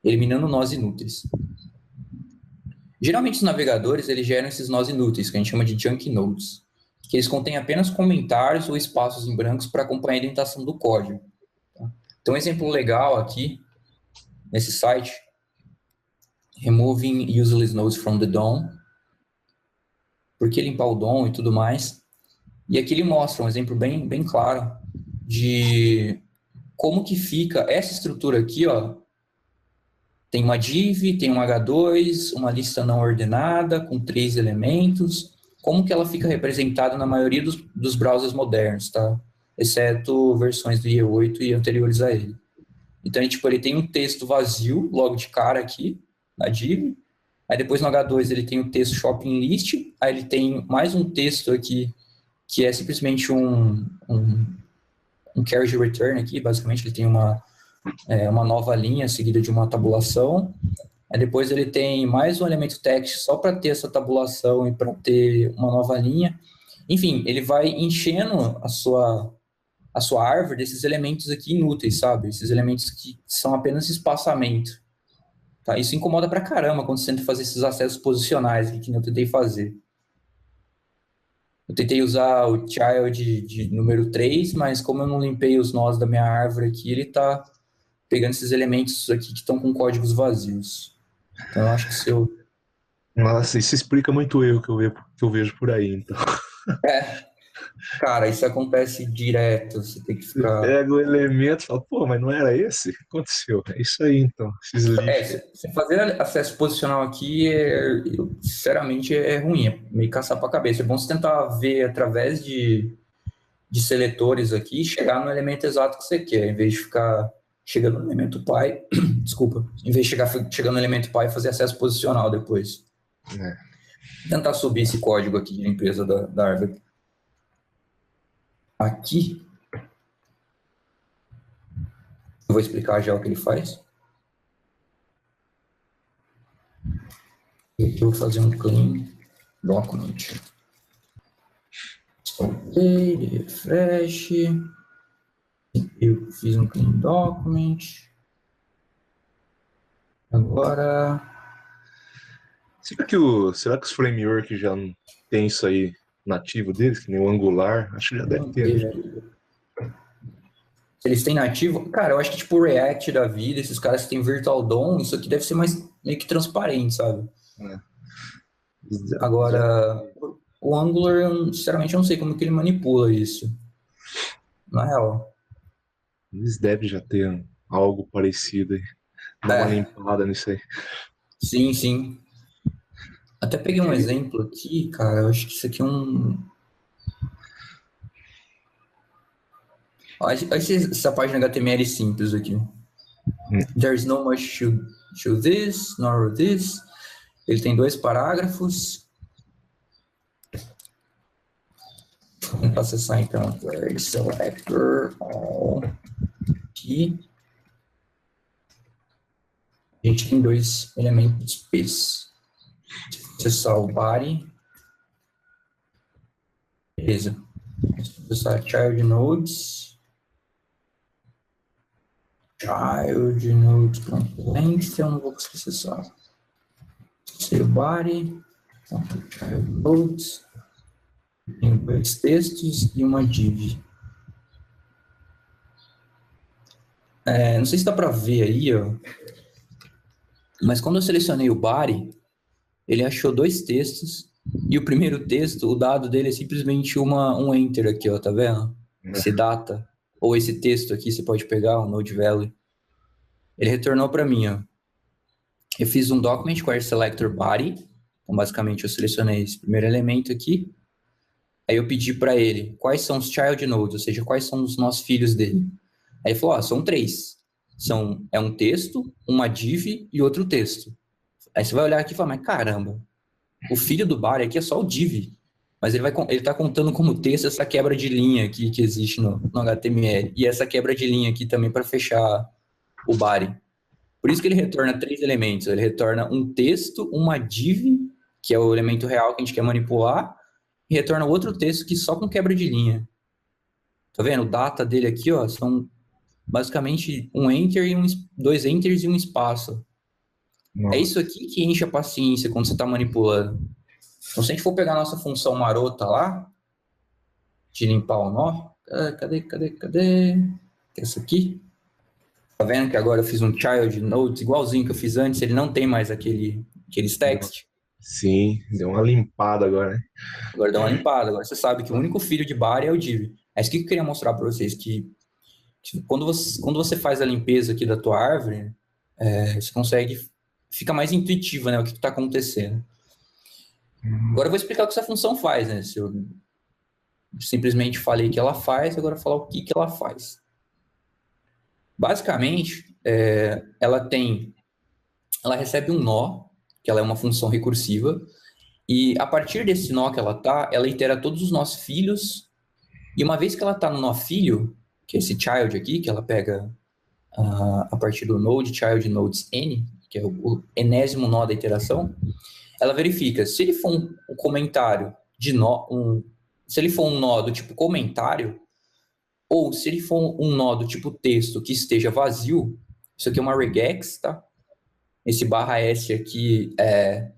eliminando nós inúteis. Geralmente os navegadores eles geram esses nós inúteis, que a gente chama de junk nodes, que eles contêm apenas comentários ou espaços em brancos para acompanhar a indentação do código. Tá? Então, um exemplo legal aqui, nesse site, Removing Useless Nodes from the DOM, por que limpar o DOM e tudo mais. E aqui ele mostra um exemplo bem claro de como que fica essa estrutura aqui, ó. Tem uma div, tem um H2, uma lista não ordenada com 3 elementos. Como que ela fica representada na maioria dos browsers modernos, tá? Exceto versões do IE8 e anteriores a ele. Então, ele tem um texto vazio, logo de cara aqui, na div. Aí depois no H2 ele tem o texto shopping list. Aí ele tem mais um texto aqui, que é simplesmente um carriage return aqui. Basicamente ele tem uma nova linha seguida de uma tabulação. Aí depois ele tem mais um elemento text só para ter essa tabulação e para ter uma nova linha. Enfim, ele vai enchendo a sua árvore desses elementos aqui inúteis, sabe? Esses elementos que são apenas espaçamento. Tá? Isso incomoda pra caramba quando você tenta fazer esses acessos posicionais que eu tentei fazer. Eu tentei usar o child de número 3, mas como eu não limpei os nós da minha árvore aqui, ele tá pegando esses elementos aqui que estão com códigos vazios. Então eu acho que se eu... Nossa, isso explica muito o erro que eu vejo por aí, então. Cara, isso acontece direto, você tem que Você ficar... pega o elemento e fala, pô, mas não era esse? O que aconteceu? É isso aí, então. Esses lixos. Você fazer acesso posicional aqui, sinceramente, é ruim, é meio caçar pra cabeça. É bom você tentar ver através de seletores aqui e chegar no elemento exato que você quer, em vez de ficar chegando no elemento pai, desculpa, em vez de chegando no elemento pai e fazer acesso posicional depois. Tentar subir esse código aqui de limpeza da árvore. Aqui, eu vou explicar já o que ele faz. Eu vou fazer um clean document. Ok, refresh. Eu fiz um clean document. Agora... Será que os frameworks já não tem isso aí nativo deles, que nem o Angular? Acho que já deve ter. Eles têm nativo? Cara, eu acho que tipo o React da vida, esses caras que tem Virtual DOM, isso aqui deve ser mais meio que transparente, sabe? Agora, o Angular, sinceramente, eu não sei como que ele manipula isso. Na real. Eles devem já ter algo parecido aí. Dá uma limpada nisso aí. Sim, sim. Até peguei um exemplo aqui, cara. Eu acho que isso aqui é um... Olha essa página HTML simples aqui. There's no much to this, nor this. Ele tem 2 parágrafos. Vamos acessar então query selector all aqui. A gente tem 2 elementos P's. Acessar o body. Beleza. Acessar child nodes. Child nodes.length, eu não vou conseguir acessar. Acessei o body. Então, child nodes. Tem 2 textos e uma div. Não sei se dá para ver aí, ó. Mas quando eu selecionei o body, ele achou 2 textos. E o primeiro texto, o dado dele é simplesmente um enter aqui, ó, tá vendo? Esse data. Ou esse texto aqui, você pode pegar, o node value. Ele retornou para mim, ó. Eu fiz um document query selector body. Então, basicamente, eu selecionei esse primeiro elemento aqui. Aí eu pedi para ele quais são os child nodes, ou seja, quais são os nossos filhos dele. Aí ele falou, são 3. É um texto, uma div e outro texto. Aí você vai olhar aqui e falar, mas caramba, o filho do body aqui é só o div. Mas ele está contando como texto essa quebra de linha aqui que existe no HTML. E essa quebra de linha aqui também para fechar o body. Por isso que ele retorna 3 elementos. Ele retorna um texto, uma div, que é o elemento real que a gente quer manipular, e retorna outro texto que só com quebra de linha. Tá vendo? O data dele aqui, ó, são basicamente um enter e 2 enters e um espaço. É isso aqui que enche a paciência quando você está manipulando. Então, se a gente for pegar a nossa função marota lá, de limpar o nó, cadê? Essa aqui. Tá vendo que agora eu fiz um child nodes igualzinho que eu fiz antes, ele não tem mais aqueles text. Sim, deu uma limpada agora, né? Agora dá uma limpada. Agora você sabe que o único filho de Bari é o div. É isso que eu queria mostrar para vocês, que quando você faz a limpeza aqui da tua árvore, você consegue, fica mais intuitivo, né, o que está acontecendo. Agora eu vou explicar o que essa função faz, né? Se eu simplesmente falei que ela faz, agora eu vou falar o que ela faz. Basicamente, ela recebe um nó, que ela é uma função recursiva, e a partir desse nó que ela itera todos os nós filhos, e uma vez que ela está no nó filho, que é esse child aqui, que ela pega a partir do node child nodes n, que é o enésimo nó da iteração, ela verifica se ele for um comentário de nó, se ele for um nó do tipo comentário, ou se ele for um nó do tipo texto que esteja vazio, isso aqui é uma regex, tá? Esse /s aqui é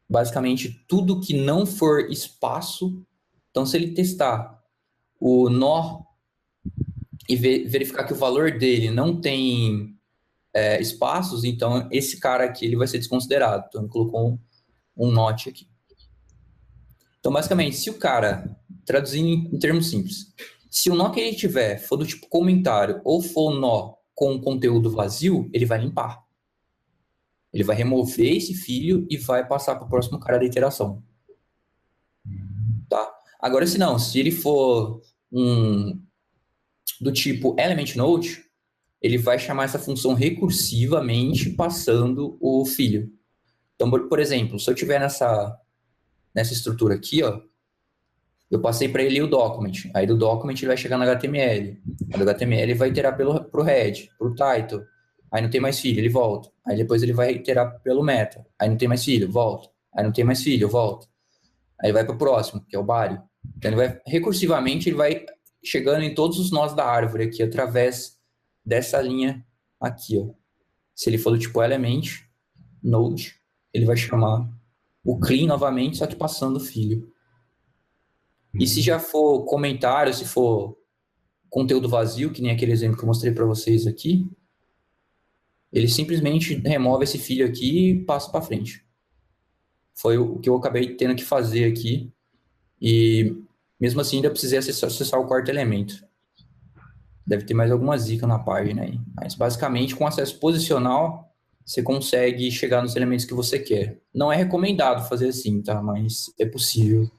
basicamente tudo que não for espaço. Então, se ele testar o nó e verificar que o valor dele não tem espaços, então esse cara aqui ele vai ser desconsiderado. Então, ele colocou um not aqui. Então, basicamente, se o cara, traduzindo em termos simples, se o nó que ele tiver for do tipo comentário ou for um nó com conteúdo vazio, ele vai limpar. Ele vai remover esse filho e vai passar para o próximo cara da iteração. Tá? Agora, se ele for do tipo element node, ele vai chamar essa função recursivamente passando o filho. Então, por exemplo, se eu tiver nessa estrutura aqui, ó, eu passei para ele o document. Aí do document ele vai chegar no HTML. Aí do HTML vai iterar pro head, pro title. Aí não tem mais filho, ele volta. Aí depois ele vai iterar pelo meta. Aí não tem mais filho, volta. Aí não tem mais filho, volta. Aí vai para o próximo, que é o body. Então ele vai, recursivamente, ele vai chegando em todos os nós da árvore aqui, através dessa linha aqui, ó. Se ele for do tipo element, node, ele vai chamar o clean novamente, só que passando o filho. E se já for comentário, se for conteúdo vazio, que nem aquele exemplo que eu mostrei para vocês aqui, ele simplesmente remove esse filho aqui e passa para frente. Foi o que eu acabei tendo que fazer aqui. E mesmo assim ainda precisei acessar o quarto elemento. Deve ter mais alguma zica na página aí. Mas basicamente com acesso posicional você consegue chegar nos elementos que você quer. Não é recomendado fazer assim, tá? Mas é possível.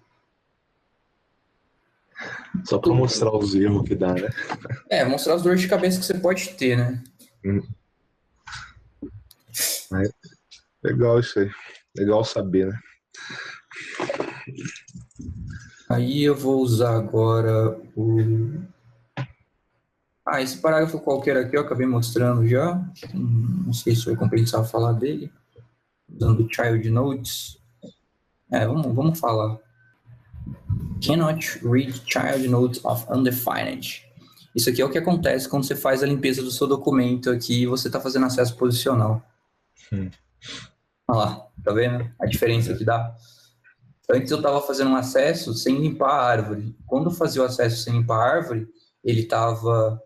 Só para mostrar os erros que dá, né? Mostrar as dores de cabeça que você pode ter, né? Legal isso aí. Legal saber, né? Aí eu vou usar agora esse parágrafo qualquer aqui eu acabei mostrando já. Não sei se vai compensar falar dele. Usando child nodes. Vamos falar. Cannot read child nodes of undefined. Isso aqui é o que acontece quando você faz a limpeza do seu documento aqui e você está fazendo acesso posicional. Olha lá, tá vendo a diferença que dá? Antes eu estava fazendo um acesso sem limpar a árvore. Quando eu fazia o acesso sem limpar a árvore, eu estava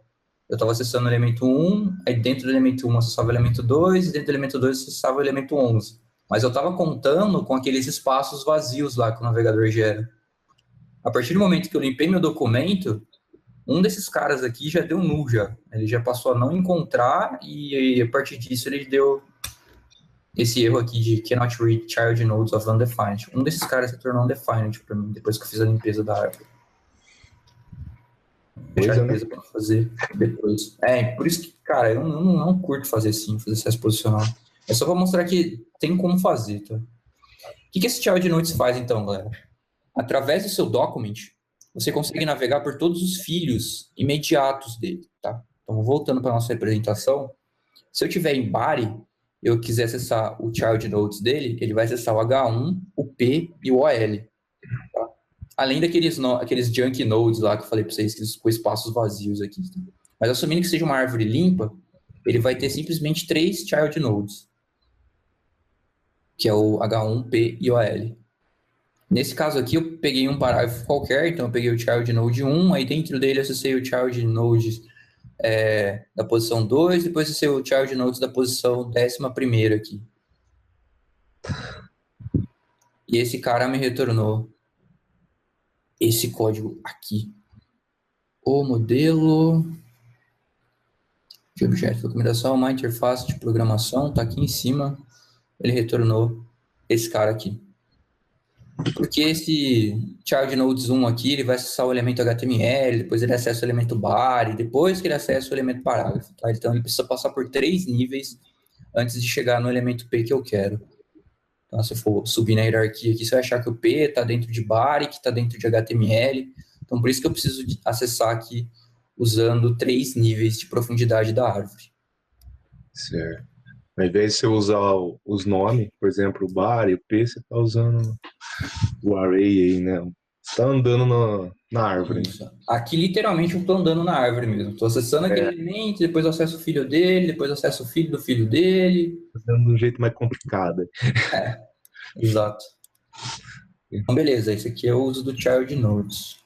acessando o elemento 1, aí dentro do elemento 1 eu acessava o elemento 2, e dentro do elemento 2 eu acessava o elemento 11. Mas eu estava contando com aqueles espaços vazios lá que o navegador gera. A partir do momento que eu limpei meu documento, um desses caras aqui já deu null já. Ele já passou a não encontrar e a partir disso ele deu esse erro aqui de cannot read child nodes of undefined. Um desses caras se tornou undefined para mim, depois que eu fiz a limpeza da árvore. Deixar a limpeza para fazer depois. Por isso que, cara, eu não curto fazer assim, fazer acesso posicional. É só para mostrar que tem como fazer, tá? O que esse child nodes faz então, galera? Através do seu document, você consegue navegar por todos os filhos imediatos dele, tá? Então, voltando para a nossa representação, se eu tiver em body, eu quiser acessar o child nodes dele, ele vai acessar o H1, o P e o OL. Tá? Além daqueles junk nodes lá que eu falei para vocês, com espaços vazios aqui. Tá? Mas assumindo que seja uma árvore limpa, ele vai ter simplesmente 3 child nodes. que é o H1, P e OL. Nesse caso aqui, eu peguei um parágrafo qualquer, então eu peguei o child node 1, aí dentro dele acessei o child node da posição 2, depois acessei o child node da posição 11ª aqui. E esse cara me retornou esse código aqui. O modelo de objeto de documentação, uma interface de programação, está aqui em cima. Ele retornou esse cara aqui. Porque esse child nodes 1 aqui, ele vai acessar o elemento HTML, depois ele acessa o elemento body, depois que ele acessa o elemento parágrafo, tá? Então ele precisa passar por 3 níveis antes de chegar no elemento P que eu quero. Então, se eu for subir na hierarquia aqui, você vai achar que o P está dentro de body, que está dentro de HTML. Então, por isso que eu preciso acessar aqui usando 3 níveis de profundidade da árvore. Certo. Ao invés de você usar os nomes, por exemplo, o bar e o P, você está usando o array aí, né? Você tá andando na árvore. Isso. Aqui, literalmente, eu estou andando na árvore mesmo. Estou acessando aquele elemento, depois eu acesso o filho dele, depois eu acesso o filho do filho dele. Fazendo de um jeito mais complicado. Exato. Então, beleza. Esse aqui é o uso do child nodes.